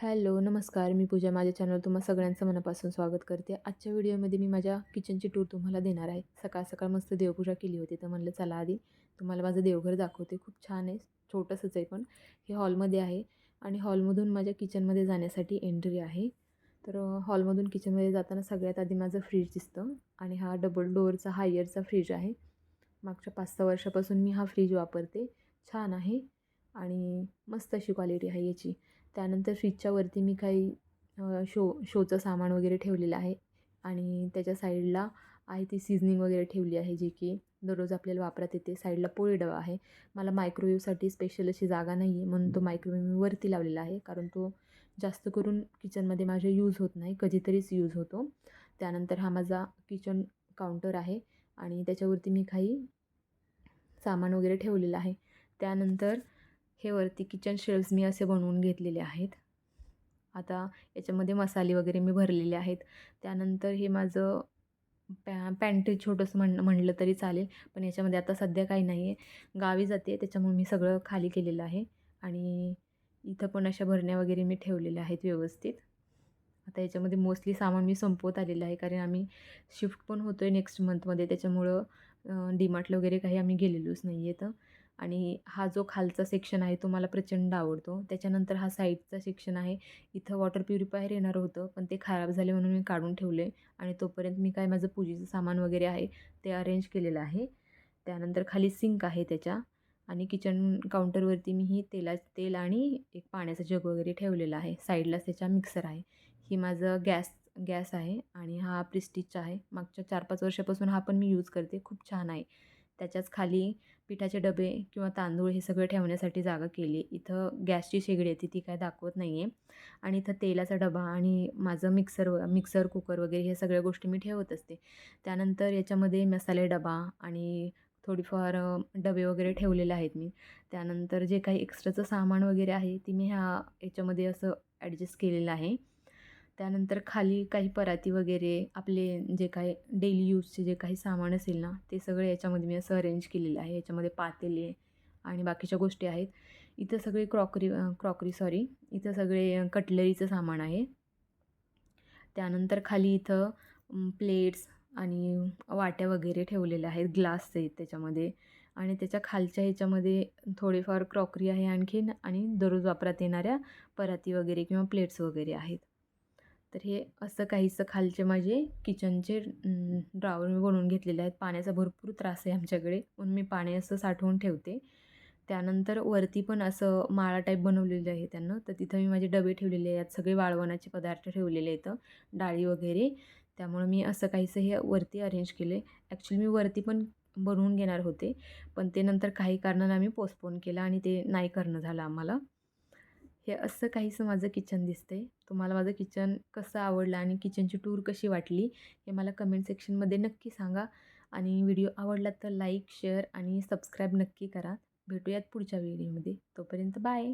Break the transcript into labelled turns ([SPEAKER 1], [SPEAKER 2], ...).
[SPEAKER 1] Hello, नमस्कार. मी पूजा. माझ्या चॅनलवर तुम्हा सगळ्यांचं मनापासून स्वागत करते. आजच्या व्हिडिओमध्ये मी माझ्या किचनची टूर तुम्हाला देणार आहे. सकाळ-सकाळ मस्त देवपूजा केली होती, तर म्हणलं चला आधी तुम्हाला माझं देवघर दाखवते. खूप छान आहे, छोटंसंच आहे पण. हे हॉलमध्ये आहे आणि हॉलमधून माझ्या किचनमध्ये जाण्यासाठी एंट्री आहे. तर हॉलमधून किचनमध्ये जाताना सगळ्यात आधी माझं फ्रीज दिसतं आणि हा डबल डोअरचा हायरचा फ्रीज आहे. मागच्या 5-6 वर्षापासून मी हा फ्रीज वापरते. छान आहे आणि मस्त अशी क्वालिटी आहे याची. त्यानंतर फ्रीजच्या वरती मी काही शोचं सामान वगैरे ठेवलेलं आहे आणि त्याच्या साईडला आहे ती सीझनिंग वगैरे ठेवली आहे, जी की दररोज आपल्याला वापरात येते. साईडला पोळी डबा आहे. मला मायक्रोवेव्हसाठी स्पेशल अशी जागा नाही आहे, म्हणून तो मायक्रोवेव्ह मी वरती लावलेला आहे, कारण तो जास्त करून किचनमध्ये माझ्या यूज होत नाही, कधीतरीच यूज होतो. त्यानंतर हा माझा किचन काउंटर आहे आणि त्याच्यावरती मी काही सामान वगैरे ठेवलेलं आहे. त्यानंतर हे वरती किचन शेल्फ्स मी असे बनवून घेतलेले आहेत. आता याच्यामध्ये मसाले वगैरे मी भरलेले आहेत. त्यानंतर हे माझं पॅन्ट्री छोटंसं म्हणलं तरी चालेल, पण याच्यामध्ये आता सध्या काही नाही आहे. गावी जाते त्याच्यामुळे मी सगळं खाली केलेलं आहे आणि इथं पण अशा भरण्या वगैरे मी ठेवलेल्या आहेत व्यवस्थित. आता याच्यामध्ये मोस्टली सामान मी संपवत आलेलं आहे, कारण आम्ही शिफ्ट पण होतो आहे नेक्स्ट मंथमध्ये, त्याच्यामुळं डीमार्टला वगैरे काही आम्ही गेलेलोच नाही आहे तर. आणि हा जो खालचा सेक्शन आहे तो मला प्रचंड आवडतो. त्याच्यानंतर हा साईडचा सेक्शन आहे. इथं वॉटर प्युरिफायर येणार होतं, पण ते खराब झाले म्हणून मी काढून ठेवले आणि तोपर्यंत मी काय माझं पूजेचं सामान वगैरे आहे ते अरेंज केलेलं आहे. त्यानंतर खाली सिंक आहे त्याच्या आणि किचन काउंटरवरती मी ही तेल आणि एक पाण्याचा जग वगैरे ठेवलेला आहे. साईडलाच त्याच्या मिक्सर आहे. ही माझं गॅस आहे आणि हा प्रेस्टिजचा आहे. मागच्या 4-5 वर्षापासून हा पण मी यूज करते. खूप छान आहे. त्याच्याच खाली पिठाचे डबे किंवा तांदूळ हे सगळं ठेवण्यासाठी जागा केली. इथं गॅसची शेगडी आहे ती काय दाखवत नाही आहे आणि इथं तेलाचा डबा आणि माझं मिक्सर कुकर वगैरे हे सगळ्या गोष्टी मी ठेवत असते. त्यानंतर याच्यामध्ये मसाले डबा आणि थोडीफार डबे वगैरे ठेवलेले आहेत मी. त्यानंतर जे काही एक्स्ट्राचं सामान वगैरे आहे ती मी याच्यामध्ये असं ॲडजस्ट केलेलं आहे. त्यानंतर खाली काही पराती वगैरे आपले जे काही डेली यूजचे जे काही सामान असेल ना, ते सगळं याच्यामध्ये मी असं अरेंज केलेलं आहे. याच्यामध्ये पातेले आणि बाकीच्या गोष्टी आहेत. इथं सगळे इथं सगळे कटलरीचं सामान आहे. त्यानंतर खाली इथं प्लेट्स आणि वाट्या वगैरे ठेवलेल्या आहेत. ग्लास आहेत त्याच्यामध्ये आणि त्याच्या खालच्या ह्याच्यामध्ये थोडेफार क्रॉकरी आहे आणखीन आणि दररोज वापरात येणाऱ्या पराती वगैरे किंवा प्लेट्स वगैरे आहेत. तर हे असं काहीसं खालचे माझे किचनचे ड्रॉवर मी बनवून घेतलेले आहेत. पाण्याचा भरपूर त्रास आहे आमच्याकडे, म्हणून मी पाणी असं साठवून ठेवते. त्यानंतर वरती पण असं माळा टाईप बनवलेलं आहे त्यांना, तर तिथं मी माझे डबे ठेवलेले आहेत. सगळे वाळवणाचे पदार्थ ठेवलेले आहेत, डाळी वगैरे. त्यामुळं मी असं काहीसं हे वरती अरेंज केले. ॲक्च्युली मी वरती पण बनवून घेणार होते, पण ते नंतर काही कारणानं आम्ही पोस्टपोन केलं आणि ते नाही करणं झालं आम्हाला. हे असं काहीसं माझं किचन दिसतंय. तुम्हाला माझं किचन कसं आवडलं आणि किचनची टूर कशी वाटली हे मला कमेंट सेक्शनमध्ये नक्की सांगा आणि व्हिडिओ आवडला तर लाईक, शेअर आणि सबस्क्राईब नक्की करा. भेटूयात पुढच्या व्हिडिओमध्ये. तोपर्यंत बाय.